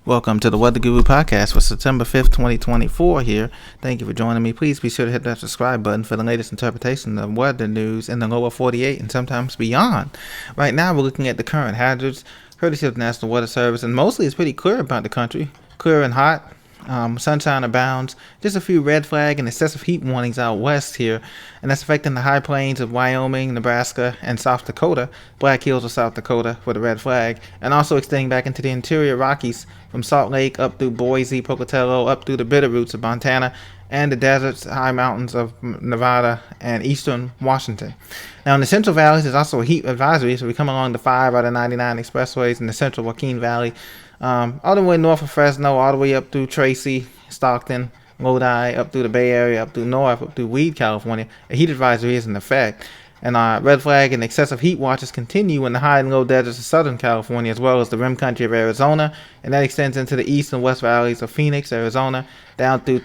Welcome to the Weather Guru podcast for September 5th, 2024 here. Thank you for joining me. Please be sure to hit that subscribe button for the latest interpretation of weather news in the lower 48 and sometimes beyond. Right now, we're looking at the current hazards, courtesy of the National Weather Service, and mostly it's pretty clear about the country. Clear and hot. Sunshine abounds. Just a few red flag and excessive heat warnings out west here, and that's affecting the high plains of Wyoming, Nebraska, and South Dakota. Black Hills of South Dakota for the red flag, and also extending back into the interior Rockies from Salt Lake up through Boise, Pocatello, up through the Bitterroots of Montana, and the deserts, high mountains of Nevada and eastern Washington. Now in the Central Valleys, there's also a heat advisory, so we come along the 5 out of 99 expressways in the Central Joaquin Valley, all the way north of Fresno, all the way up through Tracy, Stockton, Lodi, up through the Bay Area, up through north, up through Weed, California. A heat advisory is in effect. And red flag and excessive heat watches continue in the high and low deserts of Southern California, as well as the rim country of Arizona, and that extends into the east and west valleys of Phoenix, Arizona, down through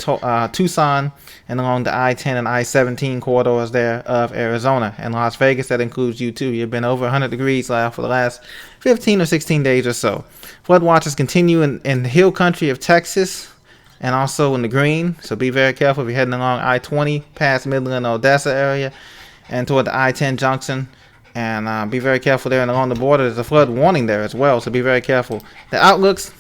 Tucson, and along the I-10 and I-17 corridors there of Arizona. And Las Vegas, that includes you too. You've been over 100 degrees for the last 15 or 16 days or so. Flood watches continue in the hill country of Texas, and also in the green, so be very careful if you're heading along I-20 past Midland, Odessa area, and toward the I-10 junction, and be very careful there. And along the border, there's a flood warning there as well, so be very careful. The outlooks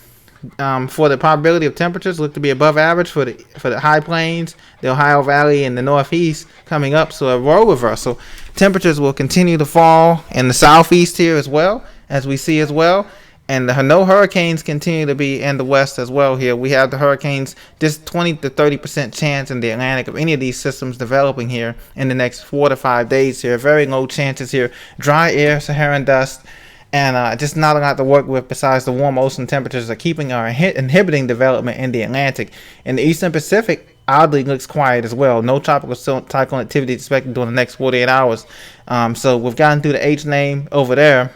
for the probability of temperatures look to be above average for the high plains, the Ohio Valley, and the Northeast coming up, so a role reversal. Temperatures will continue to fall in the southeast here as well, as we see as well. And no hurricanes continue to be in the west as well here. We have the hurricanes, just 20 to 30% chance in the Atlantic of any of these systems developing here in the next 4 to 5 days here. Very low chances here. Dry air, Saharan dust, and just not a lot to work with besides the warm ocean temperatures are keeping or inhibiting development in the Atlantic. In the eastern Pacific, oddly looks quiet as well. No tropical cyclone activity expected during the next 48 hours. So we've gotten through the H name over there.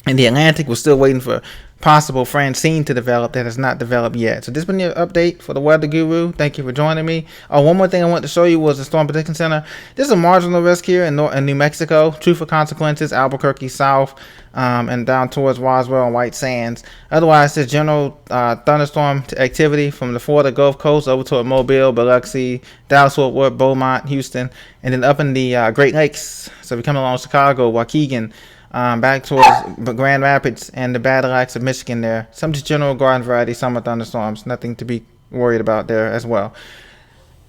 In the Atlantic, we're still waiting for possible Francine to develop that has not developed yet. So this has been your update for the Weather Guru. Thank you for joining me. One more thing I want to show you was the Storm Prediction Center. There's a marginal risk here in New Mexico. True for consequences, Albuquerque south, and down towards Roswell and White Sands. Otherwise, there's general thunderstorm activity from the Florida Gulf Coast over toward Mobile, Biloxi, Dallas-Fort Worth, Beaumont, Houston, and then up in the Great Lakes. So if you come along Chicago, Waukegan, back towards Grand Rapids and the Battle Axe of Michigan there. Some just general garden variety summer thunderstorms. Nothing to be worried about there as well.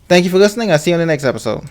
Thank you for listening. I'll see you on the next episode.